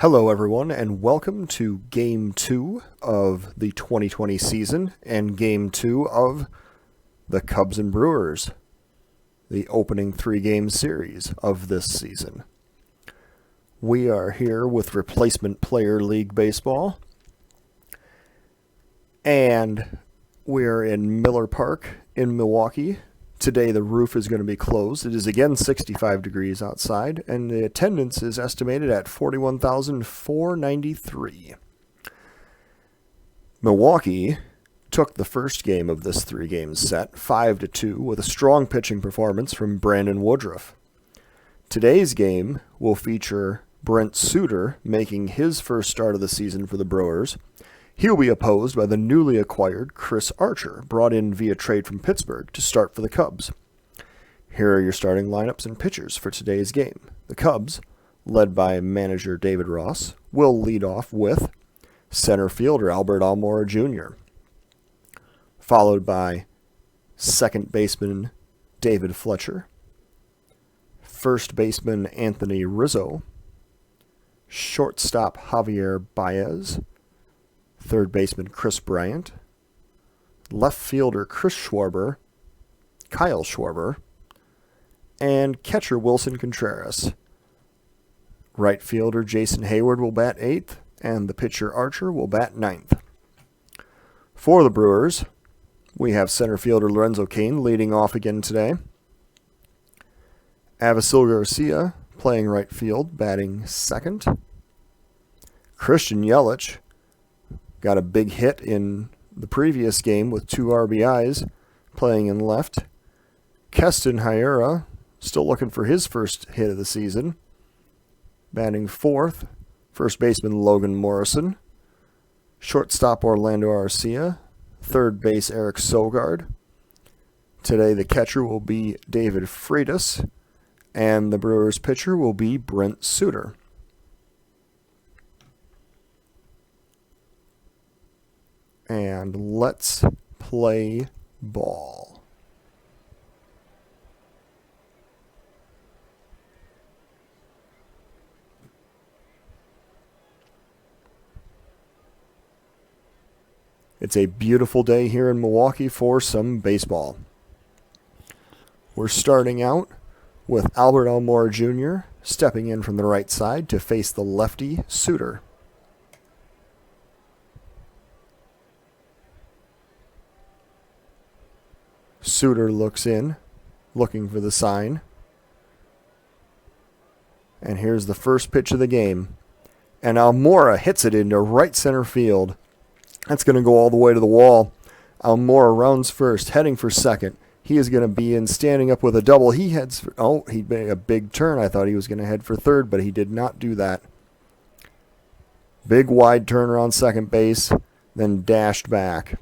Hello, everyone, and welcome to Game 2 of the 2020 season and Game 2 of the Cubs and Brewers, the opening three-game series of this season. We are here with Replacement Player League Baseball, and we're in Miller Park in Milwaukee. Today the roof is going to be closed. It is again 65 degrees outside, and the attendance is estimated at 41,493. Milwaukee took the first game of this three-game set, 5-2, with a strong pitching performance from Brandon Woodruff. Today's game will feature Brent Suter making his first start of the season for the Brewers. He'll be opposed by the newly acquired Chris Archer, brought in via trade from Pittsburgh to start for the Cubs. Here are your starting lineups and pitchers for today's game. The Cubs, led by manager David Ross, will lead off with center fielder Albert Almora Jr., followed by second baseman David Fletcher, first baseman Anthony Rizzo, shortstop Javier Baez, third baseman Chris Bryant, left fielder Kyle Schwarber, and catcher Wilson Contreras. Right fielder Jason Hayward will bat 8th, and the pitcher Archer will bat 9th. For the Brewers, we have center fielder Lorenzo Cain leading off again today. Avisail Garcia playing right field, batting 2nd. Christian Yelich got a big hit in the previous game with 2 RBIs, playing in left. Keston Hiura, still looking for his first hit of the season, batting 4th. First baseman Logan Morrison. Shortstop Orlando Arcia. Third base Eric Sogard. Today the catcher will be David Freitas, and the Brewers pitcher will be Brent Suter. And let's play ball. It's a beautiful day here in Milwaukee for some baseball. We're starting out with Albert Almora Jr. stepping in from the right side to face the lefty Suter. Suter looks in, looking for the sign. And here's the first pitch of the game. And Almora hits it into right center field. That's going to go all the way to the wall. Almora rounds first, heading for second. He is going to be in standing up with a double. He heads for, he made a big turn. I thought he was going to head for third, but he did not do that. Big wide turn around second base, then dashed back.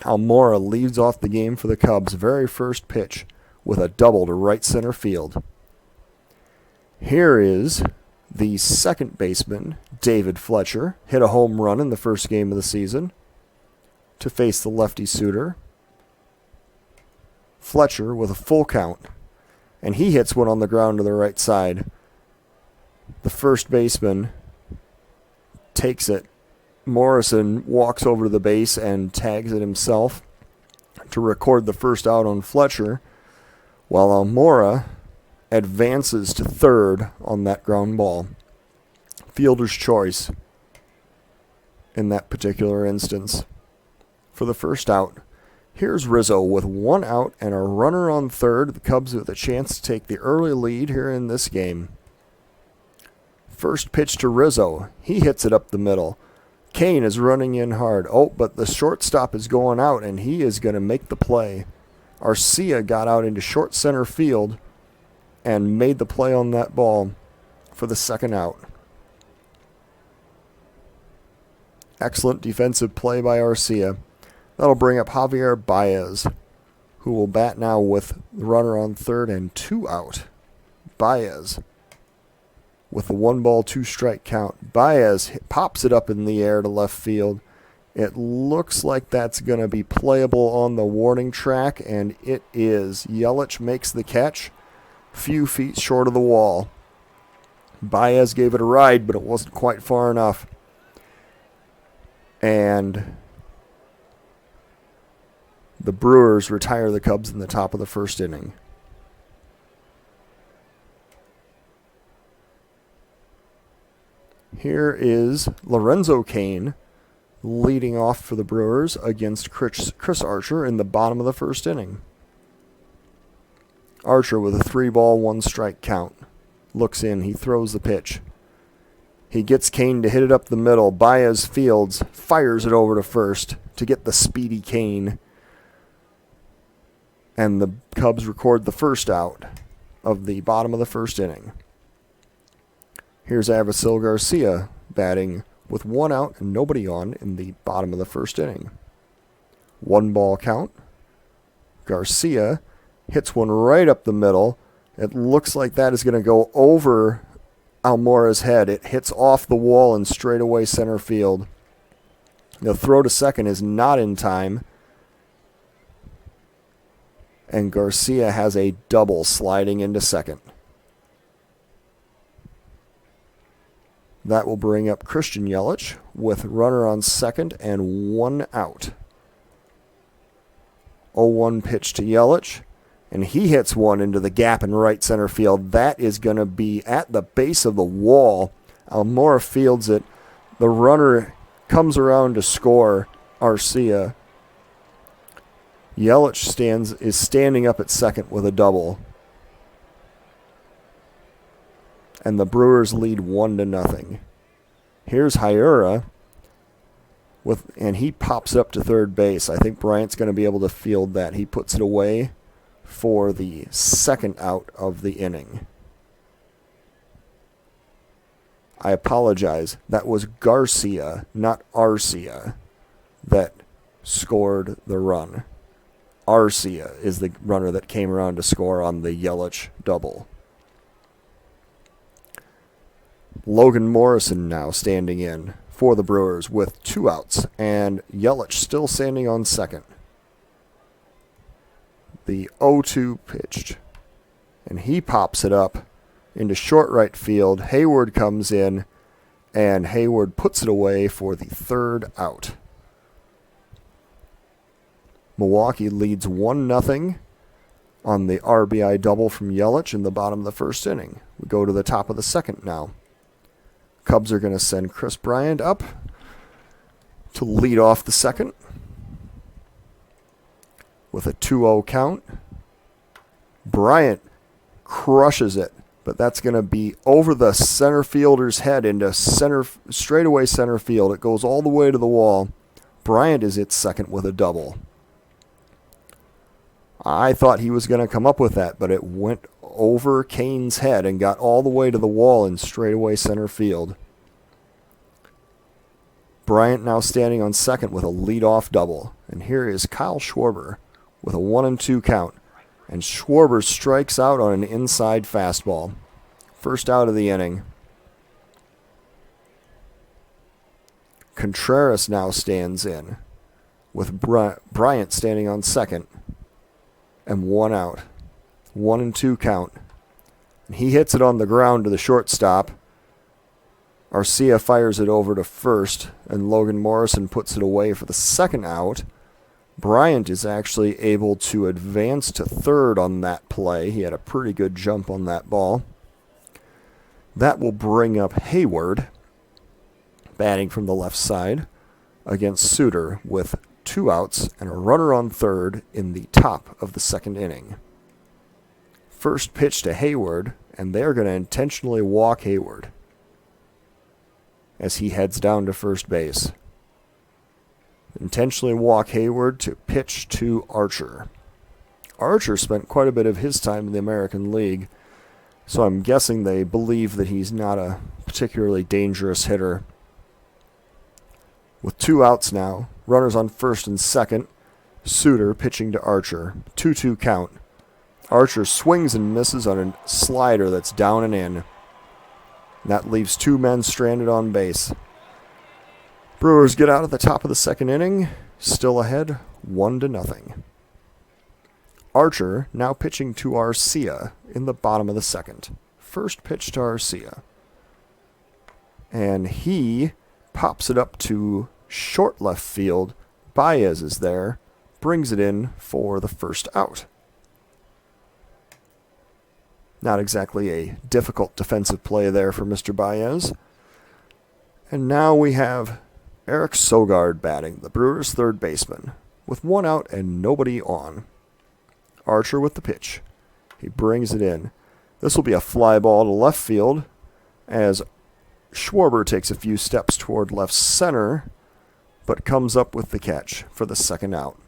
Almora leads off the game for the Cubs' very first pitch with a double to right center field. Here is the second baseman, David Fletcher, hit a home run in the first game of the season to face the lefty Suter. Fletcher with a full count, and he hits one on the ground to the right side. The first baseman takes it. Morrison walks over to the base and tags it himself to record the first out on Fletcher, while Almora advances to third on that ground ball. Fielder's choice in that particular instance. For the first out, here's Rizzo with 1 out and a runner on third. The Cubs with a chance to take the early lead here in this game. First pitch to Rizzo. He hits it up the middle. Cain is running in hard. But the shortstop is going out, and he is going to make the play. Arcia got out into short center field and made the play on that ball for the second out. Excellent defensive play by Arcia. That'll bring up Javier Baez, who will bat now with the runner on third and 2 out. Baez with a 1 ball, 2 strike count. Baez pops it up in the air to left field. It looks like that's going to be playable on the warning track, and it is. Yelich makes the catch, few feet short of the wall. Baez gave it a ride, but it wasn't quite far enough. And the Brewers retire the Cubs in the top of the first inning. Here is Lorenzo Cain leading off for the Brewers against Chris Archer in the bottom of the first inning. Archer with a 3-ball, 1-strike count. Looks in, he throws the pitch. He gets Cain to hit it up the middle. Baez fields, fires it over to first to get the speedy Cain. And the Cubs record the first out of the bottom of the first inning. Here's Avisail Garcia batting with 1 out and nobody on in the bottom of the first inning. 1-ball count. Garcia hits one right up the middle. It looks like that is going to go over Almora's head. It hits off the wall in straightaway center field. The throw to second is not in time. And Garcia has a double sliding into second. That will bring up Christian Yelich with runner on second and 1 out. 0-1 pitch to Yelich, and he hits one into the gap in right center field. That is going to be at the base of the wall. Almora fields it. The runner comes around to score. Arcia. Yelich is standing up at second with a double. And the Brewers lead 1-0. Here's Hiura, and he pops up to third base. I think Bryant's going to be able to field that. He puts it away for the second out of the inning. I apologize. That was Garcia, not Arcia, that scored the run. Arcia is the runner that came around to score on the Yelich double. Logan Morrison now standing in for the Brewers with 2 outs, and Yelich still standing on second. The 0-2 pitched, and he pops it up into short right field. Hayward comes in, and Hayward puts it away for the third out. Milwaukee leads 1-0 on the RBI double from Yelich in the bottom of the first inning. We go to the top of the second now. Cubs are going to send Chris Bryant up to lead off the second with a 2-0 count. Bryant crushes it, but that's going to be over the center fielder's head into straightaway center field. It goes all the way to the wall. Bryant is at second with a double. I thought he was going to come up with that, but it went over Cain's head and got all the way to the wall in straightaway center field. Bryant now standing on second with a leadoff double. And here is Kyle Schwarber with a 1-2 count. And Schwarber strikes out on an inside fastball. First out of the inning. Contreras now stands in with Bryant standing on second. And 1 out. 1-2 count. And he hits it on the ground to the shortstop. Arcia fires it over to first, and Logan Morrison puts it away for the second out. Bryant is actually able to advance to third on that play. He had a pretty good jump on that ball. That will bring up Hayward, batting from the left side, against Suter with 2 outs and a runner on third in the top of the second inning. First pitch to Hayward, and they're going to intentionally walk Hayward as he heads down to first base. Intentionally walk Hayward to pitch to Archer. Archer spent quite a bit of his time in the American League, so I'm guessing they believe that he's not a particularly dangerous hitter. With 2 outs now, runners on first and second, Suter pitching to Archer. 2-2 count. Archer swings and misses on a slider that's down and in. That leaves 2 men stranded on base. Brewers get out at the top of the second inning, still ahead 1-0. Archer now pitching to Arcia in the bottom of the second. First pitch to Arcia. And he pops it up to short left field. Baez is there, brings it in for the first out. Not exactly a difficult defensive play there for Mr. Baez. And now we have Eric Sogard batting, the Brewers' third baseman, with one out and nobody on. Archer with the pitch. He brings it in. This will be a fly ball to left field as Schwarber takes a few steps toward left center, but comes up with the catch for the second out.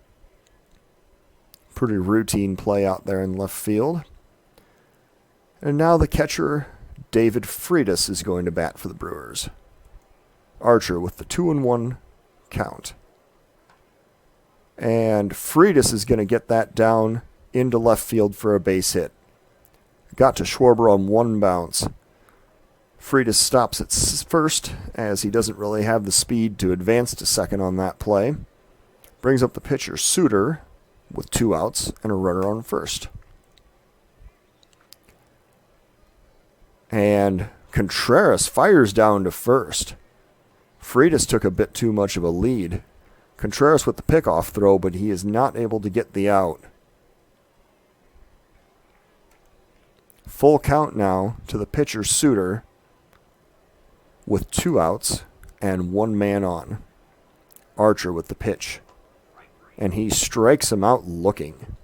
Pretty routine play out there in left field. And now the catcher, David Freitas, is going to bat for the Brewers. Archer with the 2-1 count. And Freitas is going to get that down into left field for a base hit. Got to Schwarber on one bounce. Freitas stops at first as he doesn't really have the speed to advance to second on that play. Brings up the pitcher, Suter, with 2 outs and a runner on first. And Contreras fires down to first. Freitas took a bit too much of a lead. Contreras with the pickoff throw, but he is not able to get the out. Full count now to the pitcher, Suter, with 2 outs and 1 man on. Archer with the pitch. And he strikes him out looking.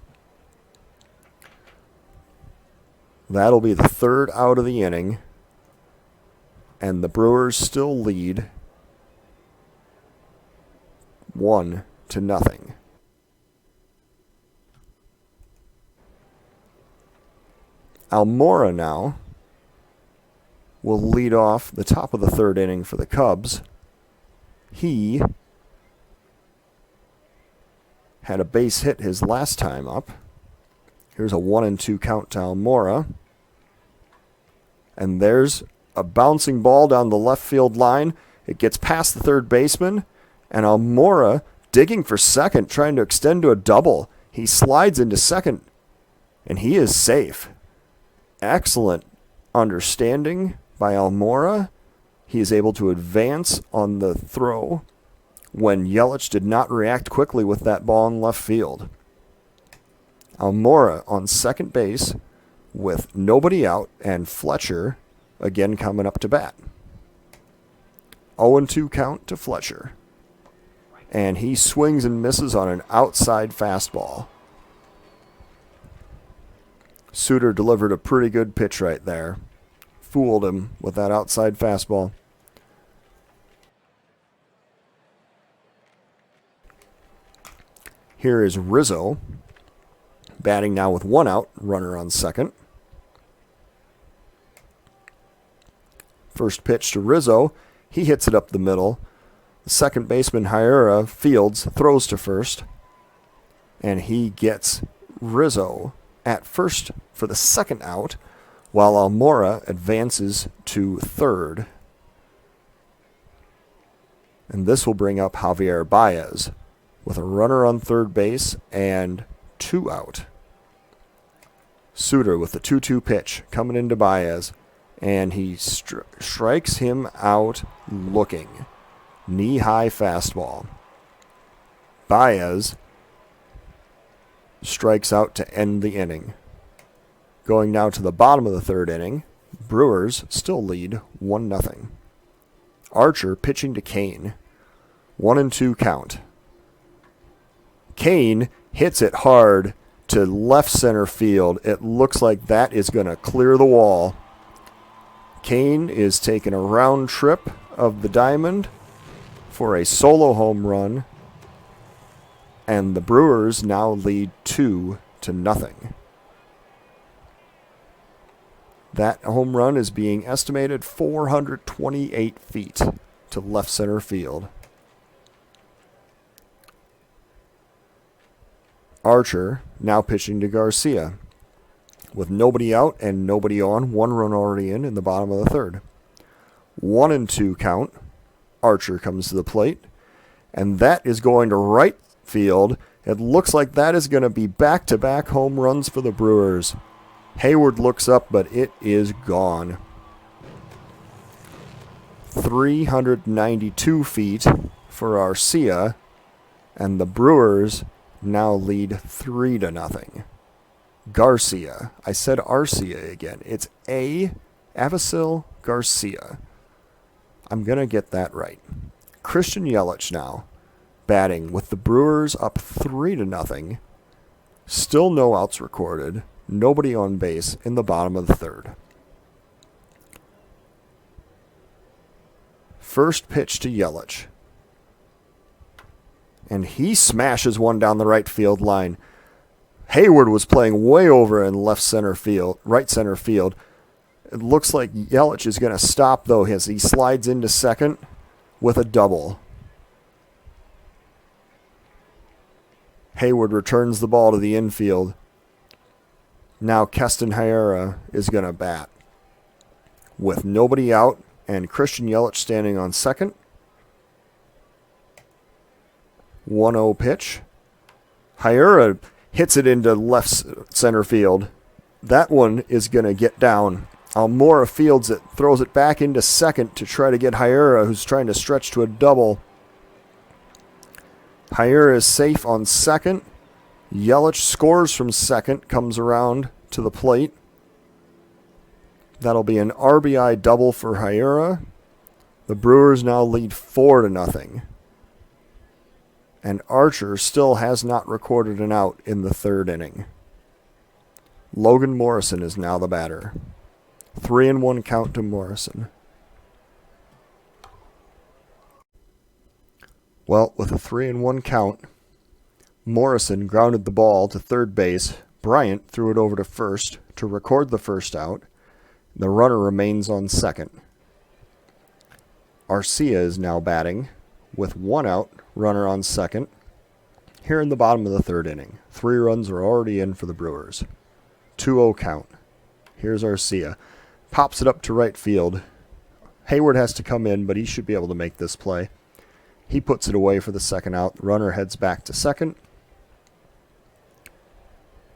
That'll be the third out of the inning. And the Brewers still lead 1-0. Almora now will lead off the top of the third inning for the Cubs. He had a base hit his last time up. Here's a 1-2 count to Almora. And there's a bouncing ball down the left field line. It gets past the third baseman. And Almora digging for second, trying to extend to a double. He slides into second. And he is safe. Excellent understanding by Almora. He is able to advance on the throw when Yelich did not react quickly with that ball in left field. Almora on second base with nobody out and Fletcher again coming up to bat. 0-2 count to Fletcher. And he swings and misses on an outside fastball. Suter delivered a pretty good pitch right there. Fooled him with that outside fastball. Here is Rizzo, batting now with 1 out, runner on second. First pitch to Rizzo. He hits it up the middle. The second baseman, Hiera Fields, throws to first. And he gets Rizzo at first for the second out, while Almora advances to third. And this will bring up Javier Baez with a runner on third base and 2 out. Suter with the 2-2 pitch coming into Baez, and he strikes him out looking. Knee-high fastball. Baez strikes out to end the inning. Going now to the bottom of the third inning, Brewers still lead 1-0. Archer pitching to Kane. 1-2 count. Kane hits it hard to left center field. It looks like that is going to clear the wall. Kane is taking a round trip of the diamond for a solo home run. And the Brewers now lead 2-0. That home run is being estimated 428 feet to left center field. Archer now pitching to Garcia. With nobody out and nobody on, 1 run already in the bottom of the third. 1-2 count. Archer comes to the plate. And that is going to right field. It looks like that is going to be back-to-back home runs for the Brewers. Hayward looks up, but it is gone. 392 feet for Arcia, and the Brewers now lead 3-0. Garcia. I said Arcia again. It's Avisail Garcia. I'm going to get that right. Christian Yelich now batting with the Brewers up 3-0. Still no outs recorded. Nobody on base in the bottom of the third. First pitch to Yelich. And he smashes one down the right field line. Hayward was playing way over in right center field. It looks like Yelich is going to stop, though, as he slides into second with a double. Hayward returns the ball to the infield. Now Keston Hiura is going to bat. With nobody out and Christian Yelich standing on second. 1-0 pitch. Hiura hits it into left center field. That one is going to get down. Almora fields it, throws it back into second to try to get Hiura, who's trying to stretch to a double. Hiura is safe on second. Yelich scores from second, comes around to the plate. That'll be an RBI double for Hiura. The Brewers now lead 4-0. And Archer still has not recorded an out in the third inning. Logan Morrison is now the batter. 3-1 count to Morrison. Well, with a 3-1 count, Morrison grounded the ball to third base. Bryant threw it over to first to record the first out. The runner remains on second. Arcia is now batting with one out, runner on second. Here in the bottom of the third inning, 3 runs are already in for the Brewers. 2-0 count. Here's Arcia. Pops it up to right field. Hayward has to come in, but he should be able to make this play. He puts it away for the second out. The runner heads back to second.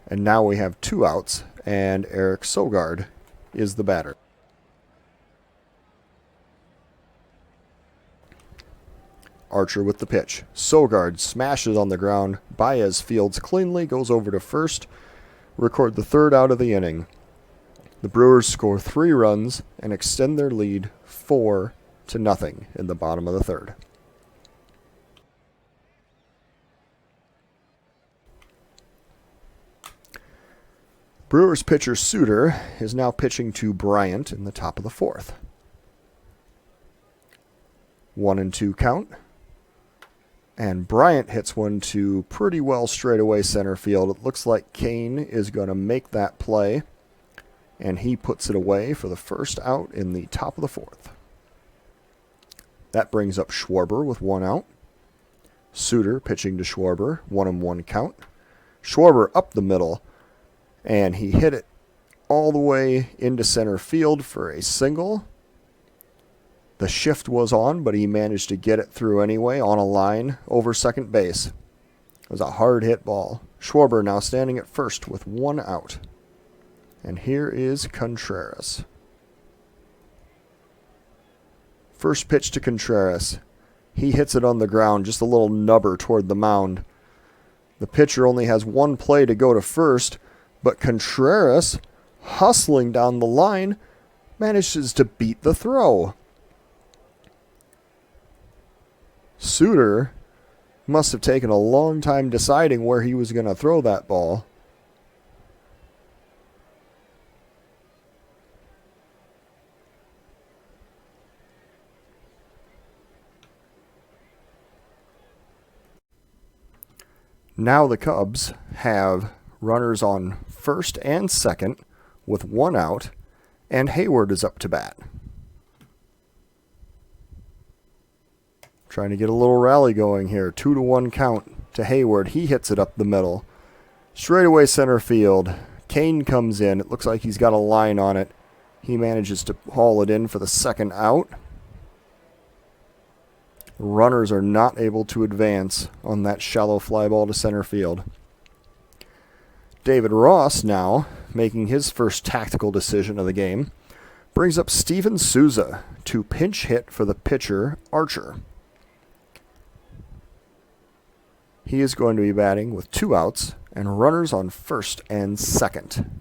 And now we have 2 outs, and Eric Sogard is the batter. Archer with the pitch. Sogard smashes on the ground. Baez fields cleanly, goes over to first. Record the third out of the inning. The Brewers score 3 runs and extend their lead 4-0 in the bottom of the third. Brewers pitcher Suter is now pitching to Bryant in the top of the fourth. 1-2 count. And Bryant hits one to pretty well straightaway center field. It looks like Kane is going to make that play. And he puts it away for the first out in the top of the fourth. That brings up Schwarber with 1 out. Suter pitching to Schwarber. 1-1 count. Schwarber up the middle. And he hit it all the way into center field for a single. The shift was on, but he managed to get it through anyway on a line over second base. It was a hard hit ball. Schwarber now standing at first with 1 out. And here is Contreras. First pitch to Contreras. He hits it on the ground, just a little nubber toward the mound. The pitcher only has 1 play to go to first, but Contreras, hustling down the line, manages to beat the throw. Suter must have taken a long time deciding where he was going to throw that ball. Now the Cubs have runners on first and second with 1 out, and Hayward is up to bat. Trying to get a little rally going here. 2-1 count to Hayward. He hits it up the middle. Straightaway center field. Kane comes in. It looks like he's got a line on it. He manages to haul it in for the second out. Runners are not able to advance on that shallow fly ball to center field. David Ross now making his first tactical decision of the game. brings up Steven Souza to pinch hit for the pitcher, Archer. He is going to be batting with 2 outs and runners on first and second.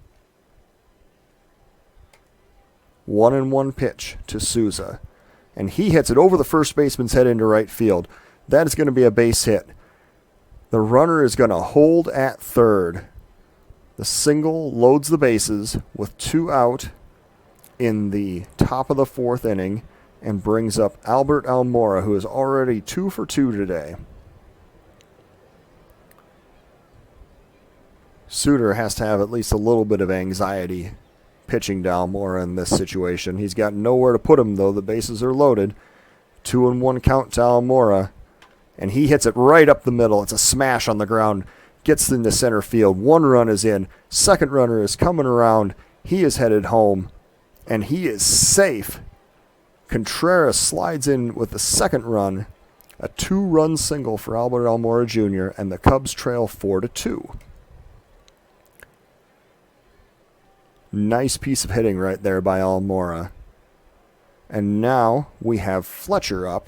1-1 pitch to Souza. And he hits it over the first baseman's head into right field. That is going to be a base hit. The runner is going to hold at third. The single loads the bases with 2 out in the top of the 4th inning and brings up Albert Almora, who is already 2 for 2 today. Suter has to have at least a little bit of anxiety pitching to Almora in this situation. He's got nowhere to put him, though. The bases are loaded. 2-1 count to Almora, and he hits it right up the middle. It's a smash on the ground. Gets into center field. 1 run is in. Second runner is coming around. He is headed home, and he is safe. Contreras slides in with the second run. A 2-run single for Albert Almora Jr., and the Cubs trail 4-2. Nice piece of hitting right there by Almora. And now we have Fletcher up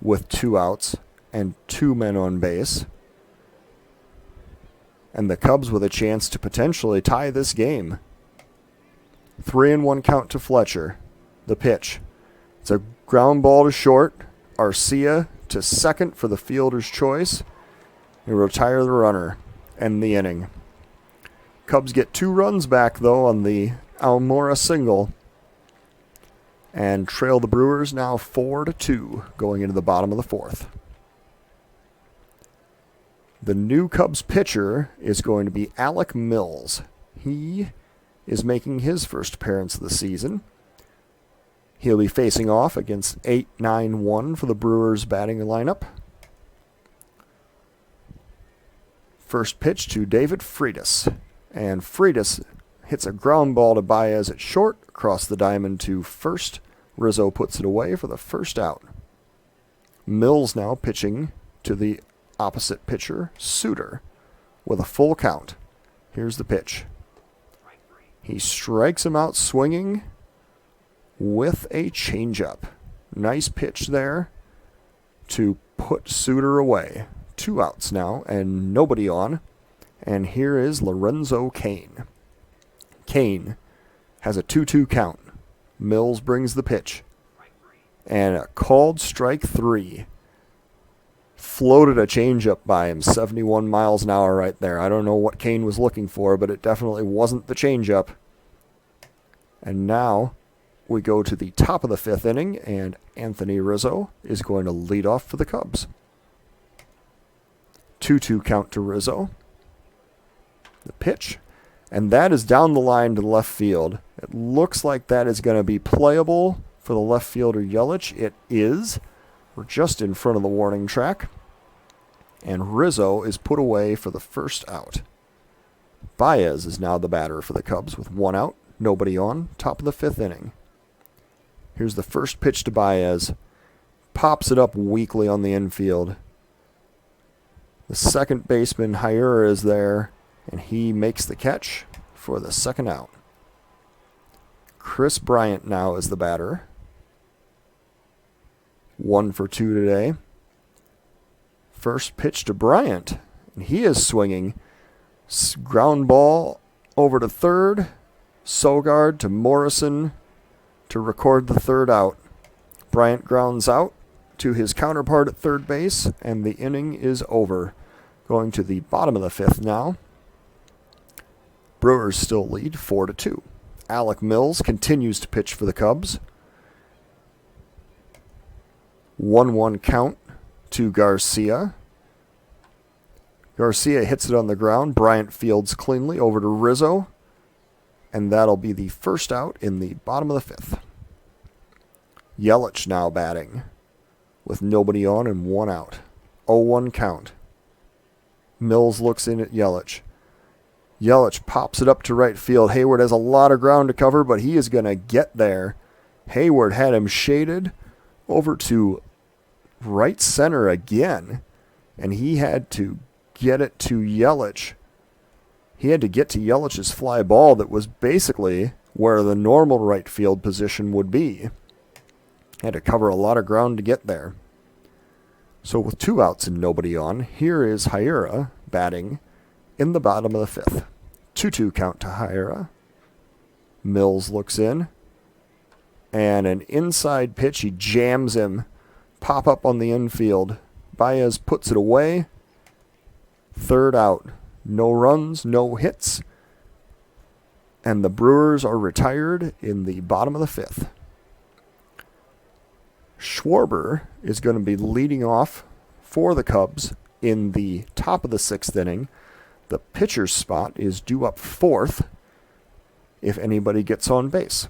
with 2 outs and 2 men on base. And the Cubs with a chance to potentially tie this game. 3-1 count to Fletcher. The pitch. It's a ground ball to short. Arcia to second for the fielder's choice. And retire the runner. End the inning. Cubs get 2 runs back, though, on the Almora single. And trail the Brewers now 4-2 going into the bottom of the 4th. The new Cubs pitcher is going to be Alec Mills. He is making his first appearance of the season. He'll be facing off against 8-9-1 for the Brewers batting lineup. First pitch to David Freitas. And Freitas hits a ground ball to Baez at short, across the diamond to first. Rizzo puts it away for the first out. Mills now pitching to the opposite pitcher, Suter, with a full count. Here's the pitch. He strikes him out swinging with a changeup. Nice pitch there to put Suter away. 2 outs now and nobody on. And here is Lorenzo Cain. Cain has a 2-2 count. Mills brings the pitch. And a called strike 3. Floated a changeup by him, 71 miles an hour right there. I don't know what Cain was looking for, but it definitely wasn't the changeup. And now we go to the top of the 5th inning, and Anthony Rizzo is going to lead off for the Cubs. 2-2 count to Rizzo. The pitch, and that is down the line to left field. It looks like that is going to be playable for the left fielder Yelich. It is. We're just in front of the warning track, and Rizzo is put away for the first out. Baez is now the batter for the Cubs with 1 out, nobody on, top of the 5th inning. Here's the first pitch to Baez. Pops it up weakly on the infield. The second baseman, Hyura, is there, and he makes the catch for the second out. Chris Bryant now is the batter. 1 for 2 today. First pitch to Bryant, and he is swinging. Ground ball over to third. Sogard to Morrison to record the third out. Bryant grounds out to his counterpart at third base, and the inning is over. Going to the bottom of the 5th now. Brewers still lead 4-2. Alec Mills continues to pitch for the Cubs. 1-1 count to Garcia. Garcia hits it on the ground. Bryant fields cleanly over to Rizzo. And that'll be the first out in the bottom of the 5th. Yelich now batting with nobody on and 1 out. 0-1 count. Mills looks in at Yelich. Yelich pops it up to right field. Hayward has a lot of ground to cover, but he is going to get there. Hayward had him shaded over to right center again, and he had to get it to Yelich. He had to get to Yelich's fly ball that was basically where the normal right field position would be. Had to cover a lot of ground to get there. So with 2 outs and nobody on, here is Hira batting in the bottom of the 5th. 2-2 count to Hira. Mills looks in. And an inside pitch, he jams him. Pop up on the infield. Baez puts it away. 3rd out. No runs, no hits. And the Brewers are retired in the bottom of the 5th. Schwarber is going to be leading off for the Cubs in the top of the 6th inning. The pitcher's spot is due up 4th if anybody gets on base.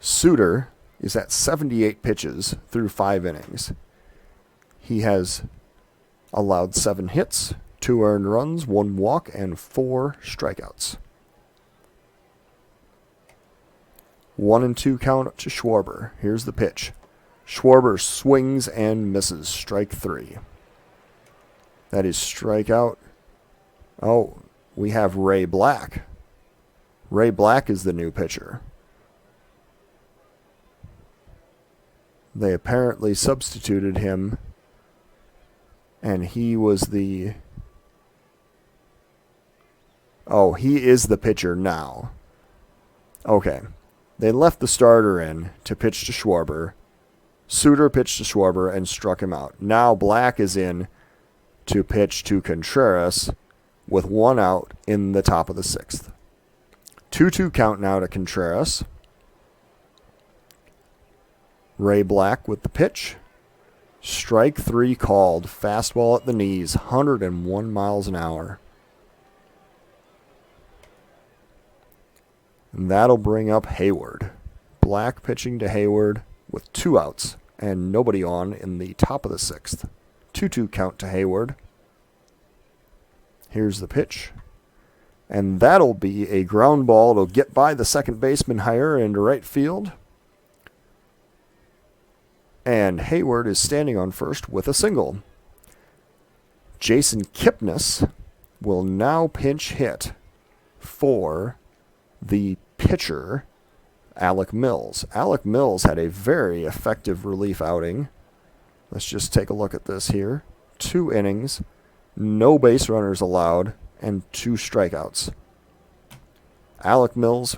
Suter is at 78 pitches through 5 innings. He has allowed 7 hits, 2 earned runs, 1 walk, and 4 strikeouts. 1-2 count to Schwarber. Here's the pitch. Schwarber swings and misses. Strike 3. That is strikeout. Oh, we have Ray Black. Ray Black is the new pitcher. They apparently substituted him, and he was the... Oh, he is the pitcher now. Okay. They left the starter in to pitch to Schwarber. Suter pitched to Schwarber and struck him out. Now Black is in to pitch to Contreras with 1 out in the top of the 6th. 2-2 count now to Contreras. Ray Black with the pitch. Strike 3 called. Fastball at the knees. 101 miles an hour. And that'll bring up Hayward. Black pitching to Hayward with 2 outs and nobody on in the top of the 6th. 2-2 count to Hayward. Here's the pitch. And that'll be a ground ball. It'll get by the second baseman higher into right field. And Hayward is standing on first with a single. Jason Kipnis will now pinch hit for the pitcher, Alec Mills. Alec Mills had a very effective relief outing. Let's just take a look at this here. 2 innings, no base runners allowed, and 2 strikeouts. Alec Mills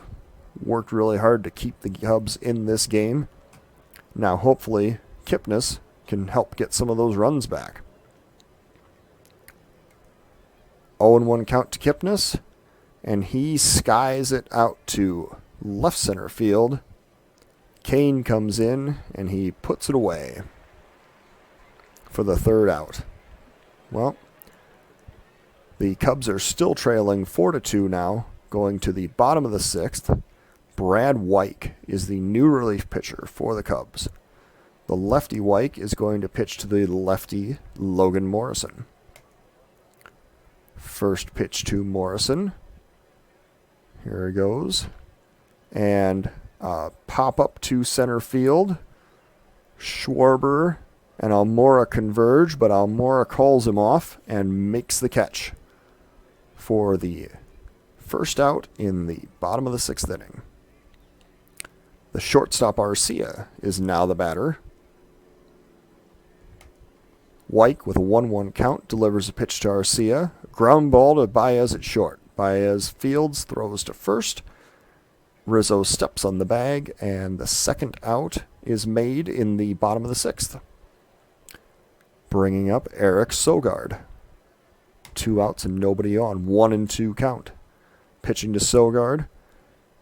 worked really hard to keep the Cubs in this game. Now hopefully Kipnis can help get some of those runs back. 0-1 count to Kipnis. And he skies it out to left center field. Kane comes in and he puts it away for the 3rd out. Well, the Cubs are still trailing 4-2 now, going to the bottom of the 6th. Brad Wyke is the new relief pitcher for the Cubs. The lefty Wyke is going to pitch to the lefty Logan Morrison. First pitch to Morrison. Here it goes. And pop up to center field. Schwarber and Almora converge, but Almora calls him off and makes the catch for the 1st out in the bottom of the 6th inning. The shortstop Arcia is now the batter. Wyke with a 1-1 count delivers a pitch to Arcia. Ground ball to Baez at short. Baez fields, throws to first. Rizzo steps on the bag, and the 2nd out is made in the bottom of the 6th. Bringing up Eric Sogard. 2 outs and nobody on. 1-2 count. Pitching to Sogard,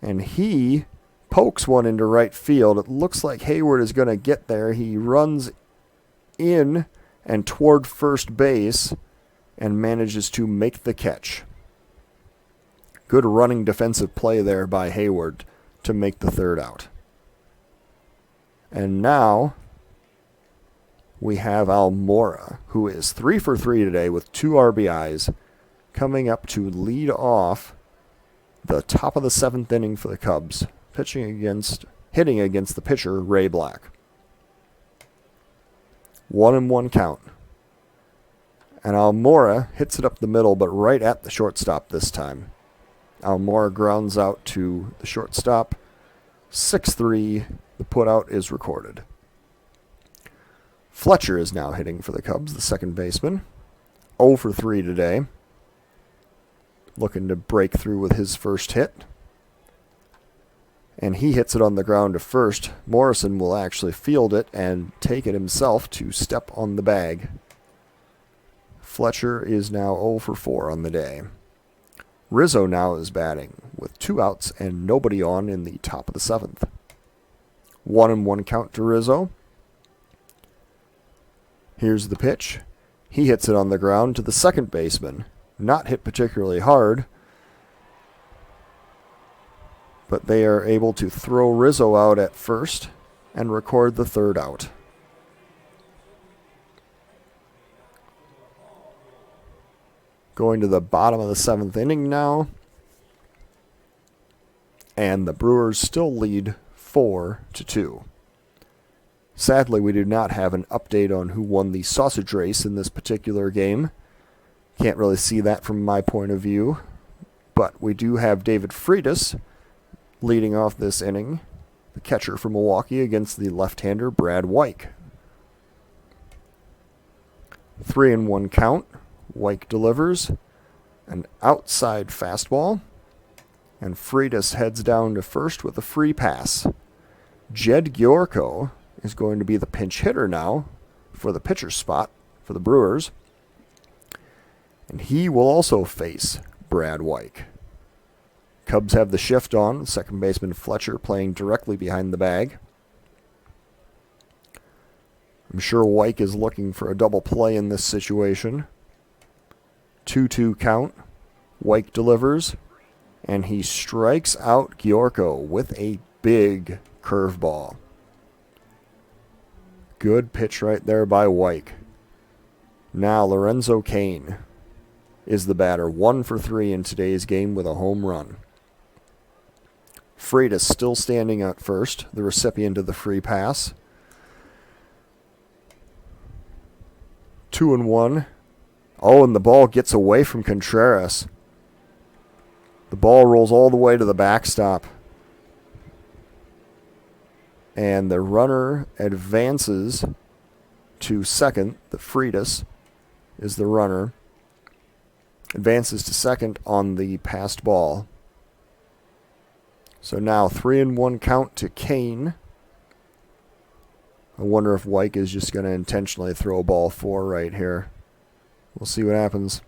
and he pokes one into right field. It looks like Hayward is going to get there. He runs in and toward first base and manages to make the catch. Good running defensive play there by Hayward to make the 3rd out. And now we have Almora, who is 3 for 3 today with 2 RBIs, coming up to lead off the top of the 7th inning for the Cubs, hitting against the pitcher, Ray Black. 1-1 count. And Almora hits it up the middle, but right at the shortstop this time. Almora grounds out to the shortstop. 6-3. The putout is recorded. Fletcher is now hitting for the Cubs, the second baseman. 0 for 3 today. Looking to break through with his first hit. And he hits it on the ground to first. Morrison will actually field it and take it himself to step on the bag. Fletcher is now 0 for 4 on the day. Rizzo now is batting with 2 outs and nobody on in the top of the 7th. 1-1 count to Rizzo. Here's the pitch. He hits it on the ground to the second baseman. Not hit particularly hard, but they are able to throw Rizzo out at first and record the third out. Going to the bottom of the 7th inning now. And the Brewers still lead 4-2. Sadly, we do not have an update on who won the sausage race in this particular game. Can't really see that from my point of view. But we do have David Freitas leading off this inning, the catcher from Milwaukee, against the left-hander Brad Wyke. 3-1 count. Wyke delivers an outside fastball, and Freitas heads down to first with a free pass. Jed Gyorko is going to be the pinch hitter now for the pitcher's spot for the Brewers, and he will also face Brad Wyke. Cubs have the shift on, second baseman Fletcher playing directly behind the bag. I'm sure Wyke is looking for a double play in this situation. 2-2 count. Wyke delivers, and he strikes out Gyorko with a big curveball. Good pitch right there by Wyke. Now Lorenzo Cain is the batter, 1 for 3 in today's game with a home run. Freitas still standing at first, the recipient of the free pass. 2-1. Oh, and the ball gets away from Contreras. The ball rolls all the way to the backstop. And the runner advances to second. The Freitas is the runner. Advances to second on the passed ball. So now 3-1 count to Cain. I wonder if Wyke is just going to intentionally throw ball 4 right here. We'll see what happens.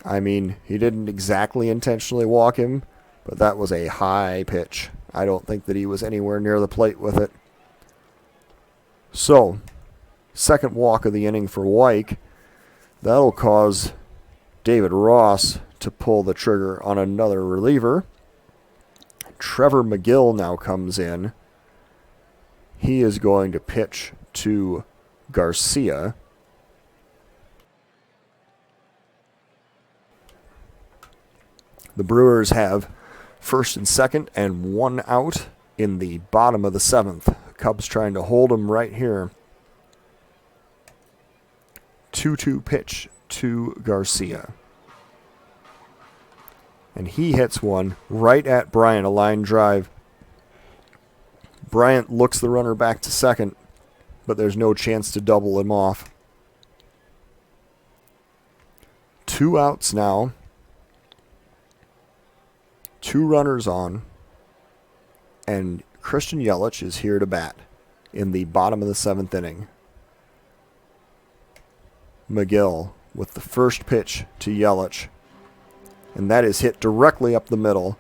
I mean, he didn't exactly intentionally walk him, but that was a high pitch. I don't think that he was anywhere near the plate with it. So, second walk of the inning for Wyke. That'll cause David Ross to pull the trigger on another reliever. Trevor McGill now comes in. He is going to pitch to Garcia. The Brewers have first and second and 1 out in the bottom of the 7th. Cubs trying to hold them right here. 2-2 pitch to Garcia. And he hits one right at Bryant, a line drive. Bryant looks the runner back to second, but there's no chance to double him off. 2 outs now. 2 runners on. And Christian Yelich is here to bat in the bottom of the 7th inning. McGill with the first pitch to Yelich. And that is hit directly up the middle.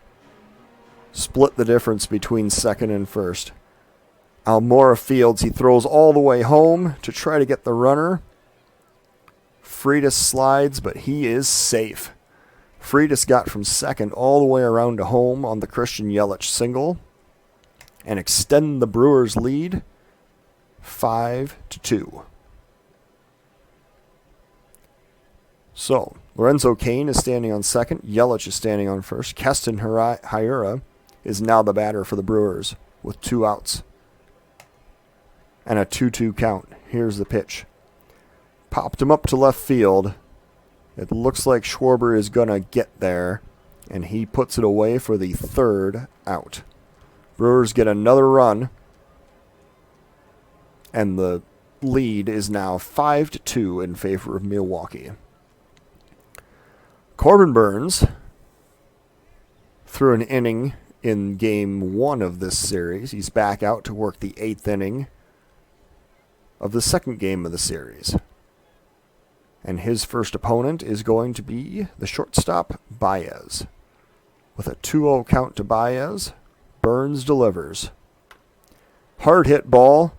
Split the difference between second and first. Almora fields. He throws all the way home to try to get the runner. Freitas slides, but he is safe. Freitas got from second all the way around to home on the Christian Yelich single and extend the Brewers' lead 5-2. So, Lorenzo Cain is standing on second. Yelich is standing on first. Keston Hiura is now the batter for the Brewers with 2 outs. And a 2-2 count. Here's the pitch. Popped him up to left field. It looks like Schwarber is going to get there, and he puts it away for the third out. Brewers get another run, and the lead is now 5-2 in favor of Milwaukee. Corbin Burns threw an inning in game 1 of this series. He's back out to work the 8th inning of the second game of the series. And his first opponent is going to be the shortstop, Baez. With a 2-0 count to Baez, Burns delivers. Hard hit ball,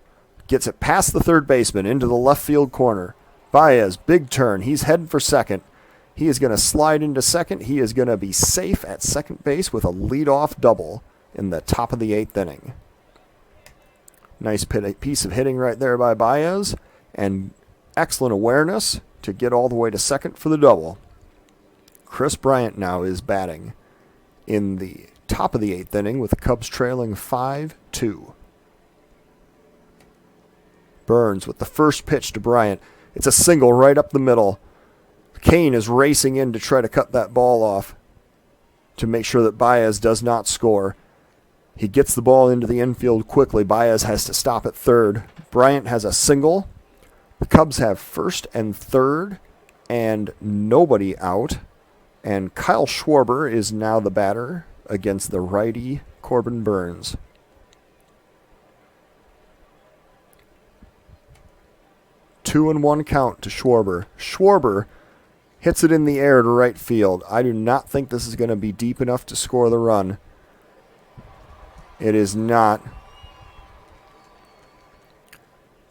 gets it past the third baseman into the left field corner. Baez, big turn. He's heading for second. He is going to slide into second. He is going to be safe at second base with a leadoff double in the top of the 8th inning. Nice piece of hitting right there by Baez, and excellent awareness to get all the way to second for the double. Chris Bryant now is batting in the top of the 8th inning with the Cubs trailing 5-2. Burns with the first pitch to Bryant. It's a single right up the middle. Kane is racing in to try to cut that ball off to make sure that Baez does not score. He gets the ball into the infield quickly. Baez has to stop at third. Bryant has a single. The Cubs have first and third and nobody out. And Kyle Schwarber is now the batter against the righty Corbin Burns. Two and one count to Schwarber. Schwarber hits it in the air to right field. I do not think this is going to be deep enough to score the run. It is not.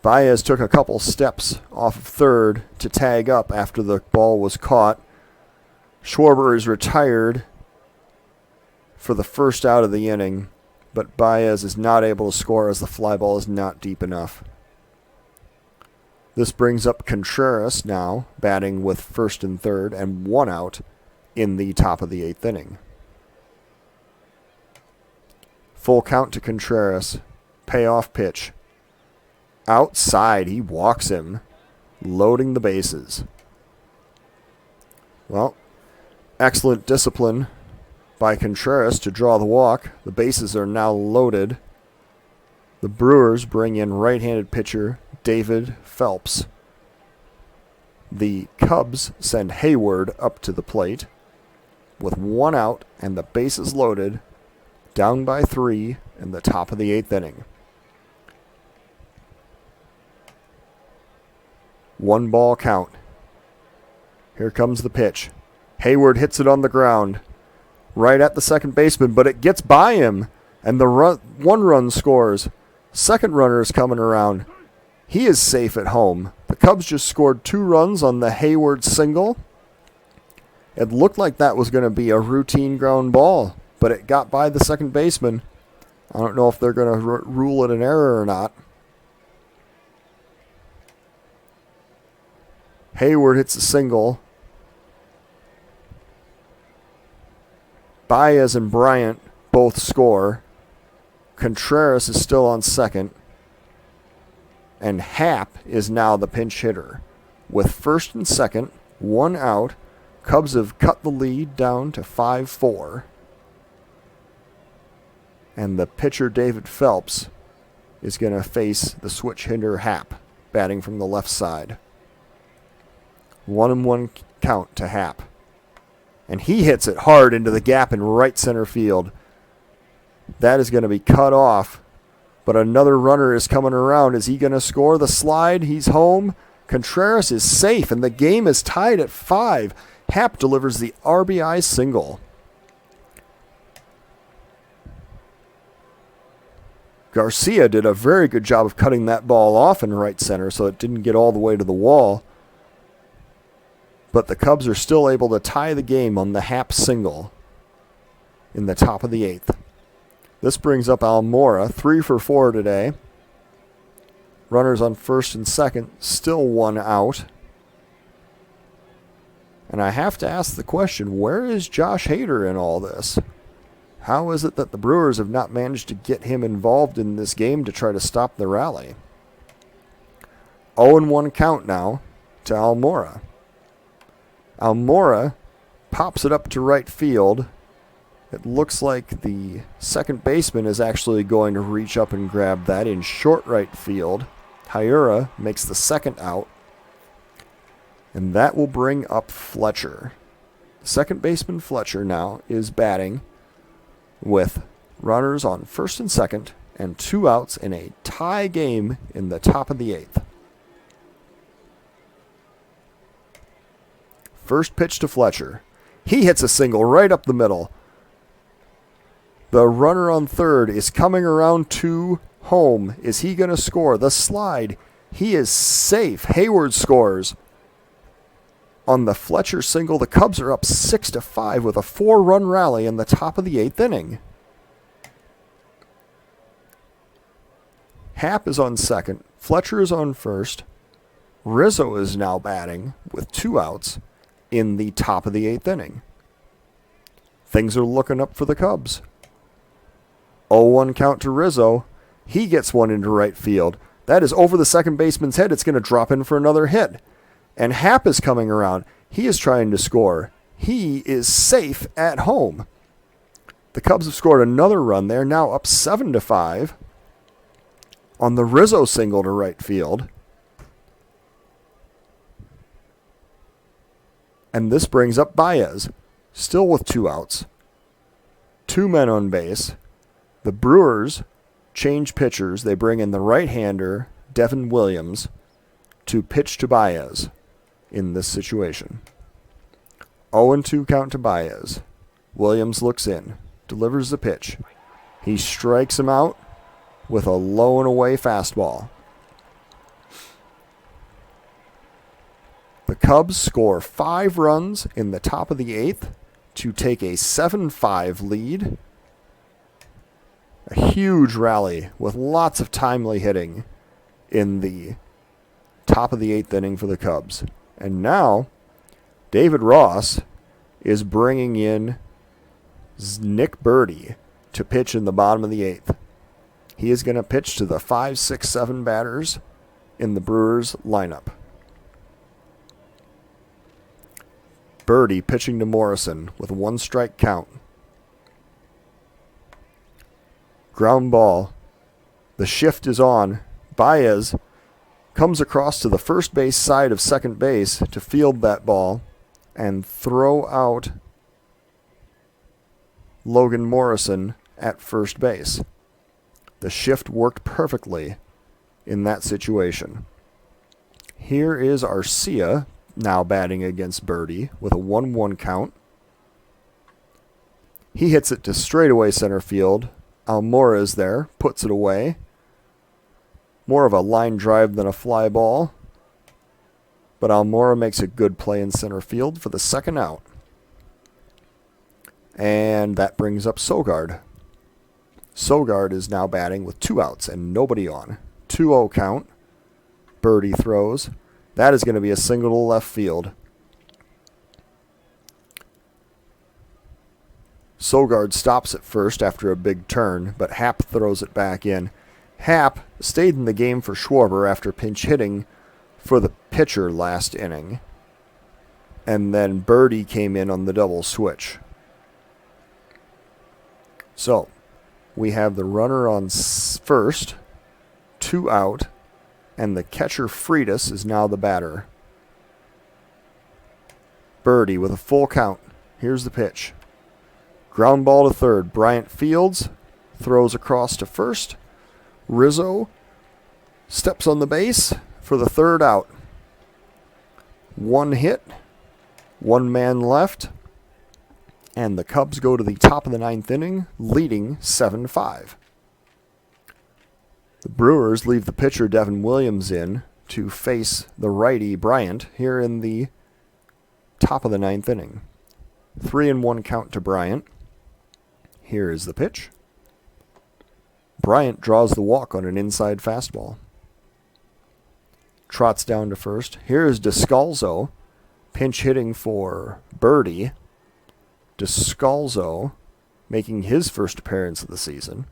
Baez took a couple steps off of third to tag up after the ball was caught. Schwarber is retired for the first out of the inning, but Baez is not able to score as the fly ball is not deep enough. This brings up Contreras now, batting with first and third and one out in the top of the 8th inning. Full count to Contreras. Payoff pitch. Outside, he walks him, loading the bases. Well, excellent discipline by Contreras to draw the walk. The bases are now loaded. The Brewers bring in right-handed pitcher David Phelps. The Cubs send Hayward up to the plate with one out and the bases loaded, down by 3 in the top of the 8th inning. 1 ball count. Here comes the pitch. Hayward hits it on the ground right at the second baseman, but it gets by him, and the one run scores. Second runner is coming around. He is safe at home. The Cubs just scored 2 runs on the Hayward single. It looked like that was going to be a routine ground ball, but it got by the second baseman. I don't know if they're going to rule it an error or not. Hayward hits a single. Baez and Bryant both score. Contreras is still on second. And Happ is now the pinch hitter. With first and second, 1 out, Cubs have cut the lead down to 5-4. And the pitcher, David Phelps, is going to face the switch hitter, Happ, batting from the left side. 1-1 count to Happ. And he hits it hard into the gap in right center field. That is going to be cut off. But another runner is coming around. Is he going to score the slide? He's home. Contreras is safe, and the game is tied at 5. Happ delivers the RBI single. Garcia did a very good job of cutting that ball off in right center so it didn't get all the way to the wall. But the Cubs are still able to tie the game on the Happ single in the top of the 8th. This brings up Almora, 3 for 4 today. Runners on first and second, still 1 out. And I have to ask the question, where is Josh Hader in all this? How is it that the Brewers have not managed to get him involved in this game to try to stop the rally? 0-1 count now to Almora. Almora pops it up to right field. It looks like the second baseman is actually going to reach up and grab that in short right field. Hyura makes the second out. And that will bring up Fletcher. Second baseman Fletcher now is batting with runners on first and second and 2 outs in a tie game in the top of the 8th. First pitch to Fletcher. He hits a single right up the middle. The runner on third is coming around to home. Is he going to score? The slide. He is safe. Hayward scores. On the Fletcher single, the Cubs are up 6-5 with a 4-run rally in the top of the 8th inning. Happ is on second. Fletcher is on first. Rizzo is now batting with 2 outs in the top of the 8th inning. Things are looking up for the Cubs. 0-1 count to Rizzo. He gets one into right field. That is over the second baseman's head. It's going to drop in for another hit. And Happ is coming around. He is trying to score. He is safe at home. The Cubs have scored another run. They're now up 7-5 on the Rizzo single to right field. And this brings up Baez, still with 2 outs. 2 men on base. The Brewers change pitchers. They bring in the right-hander, Devin Williams, to pitch to Baez in this situation. 0-2 count to Baez. Williams looks in, delivers the pitch. He strikes him out with a low and away fastball. The Cubs score 5 runs in the top of the 8th to take a 7-5 lead. A huge rally with lots of timely hitting in the top of the 8th inning for the Cubs. And now, David Ross is bringing in Nick Birdie to pitch in the bottom of the 8th. He is going to pitch to the 5, 6, 7 batters in the Brewers lineup. Birdie pitching to Morrison with 1 strike count. Ground ball. The shift is on. Baez comes across to the first base side of second base to field that ball and throw out Logan Morrison at first base. The shift worked perfectly in that situation. Here is Arcia now batting against Birdie with a 1-1 count. He hits it to straightaway center field. Almora is there, puts it away. More of a line drive than a fly ball. But Almora makes a good play in center field for the second out. And that brings up Sogard. Sogard is now batting with 2 outs and nobody on. 2-0 count. Birdie throws. That is going to be a single to left field. Sogard stops at first after a big turn, but Happ throws it back in. Happ stayed in the game for Schwarber after pinch hitting for the pitcher last inning. And then Birdie came in on the double switch. So, we have the runner on first, 2 out, and the catcher Freitas is now the batter. Birdie with a full count. Here's the pitch. Ground ball to third. Bryant fields, throws across to first. Rizzo steps on the base for the third out. 1 hit, 1 man left, and the Cubs go to the top of the 9th inning, leading 7-5. The Brewers leave the pitcher Devin Williams in to face the righty Bryant here in the top of the 9th inning. 3-1 count to Bryant. Here is the pitch. Bryant draws the walk on an inside fastball. Trots down to first. Here is Descalzo, pinch hitting for Birdie. Descalzo making his first appearance of the season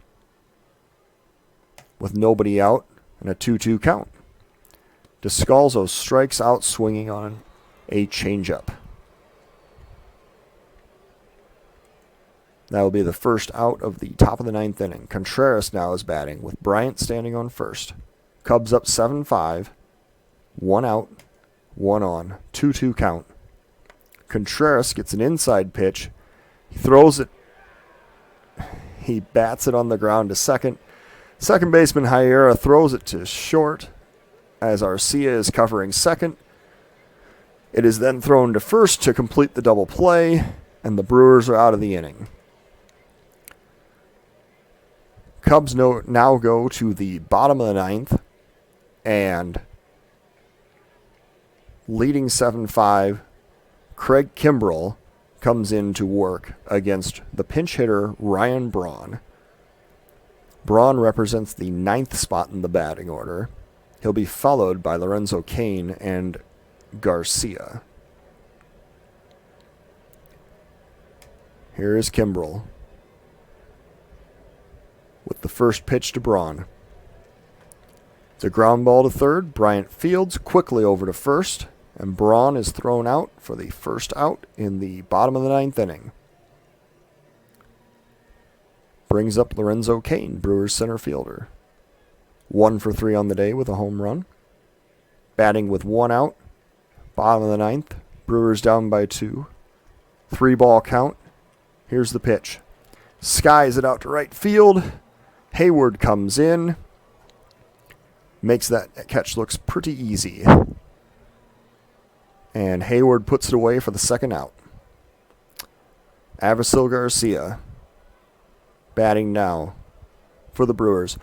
with nobody out and a 2-2 count. Descalzo strikes out swinging on a changeup. That will be the first out of the top of the ninth inning. Contreras now is batting with Bryant standing on first. Cubs up 7-5. 1 out, 1 on. 2-2 count. Contreras gets an inside pitch. He throws it. He bats it on the ground to second. Second baseman Higuera throws it to short as Arcia is covering second. It is then thrown to first to complete the double play, and the Brewers are out of the inning. Cubs now go to the bottom of the ninth, and leading 7-5, Craig Kimbrell comes in to work against the pinch hitter Ryan Braun. Braun represents the ninth spot in the batting order. He'll be followed by Lorenzo Cain and Garcia. Here is Kimbrell with the first pitch to Braun. It's a ground ball to third. Bryant fields quickly over to first, and Braun is thrown out for the first out in the bottom of the ninth inning. Brings up Lorenzo Cain, Brewers center fielder. 1 for 3 on the day with a home run. Batting with 1 out. Bottom of the ninth. Brewers down by 2. 3-ball count. Here's the pitch. Skies it out to right field. Hayward comes in. Makes that catch looks pretty easy. And Hayward puts it away for the second out. Avisail Garcia batting now for the Brewers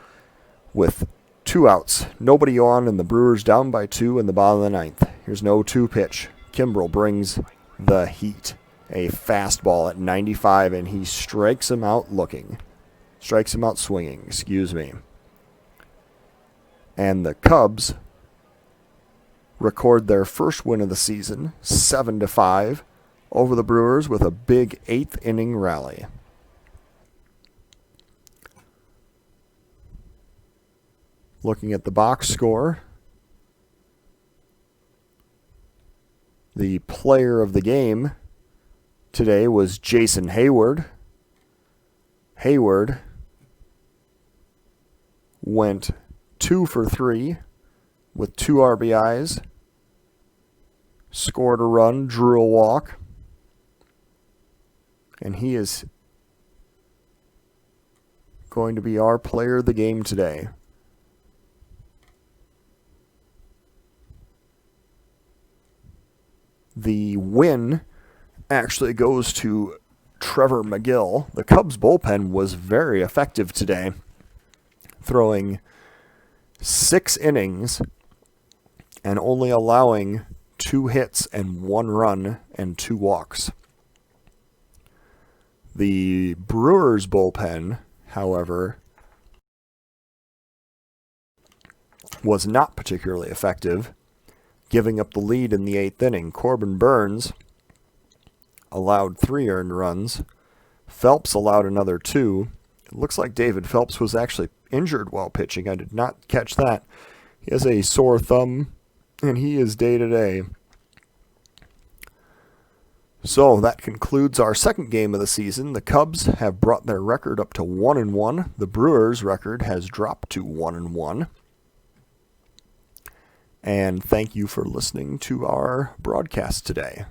with 2 outs. Nobody on, and the Brewers down by 2 in the bottom of the ninth. Here's an 0-2 pitch. Kimbrell brings the heat. A fastball at 95, and he strikes him out swinging, excuse me. And the Cubs record their first win of the season, 7-5, over the Brewers with a big 8th inning rally. Looking at the box score, the player of the game today was Jason Hayward. Hayward went 2 for 3 with 2 RBIs, scored a run, drew a walk, and he is going to be our player of the game today. The win actually goes to Trevor McGill. The Cubs bullpen was very effective today, throwing 6 innings and only allowing 2 hits and 1 run and 2 walks. The Brewers bullpen, however, was not particularly effective, giving up the lead in the 8th inning. Corbin Burns allowed 3 earned runs. Phelps allowed another 2. It looks like David Phelps was actually injured while pitching. I did not catch that. He has a sore thumb, and he is day-to-day. So that concludes our second game of the season. The Cubs have brought their record up to 1-1. The Brewers' record has dropped to 1-1. And thank you for listening to our broadcast today.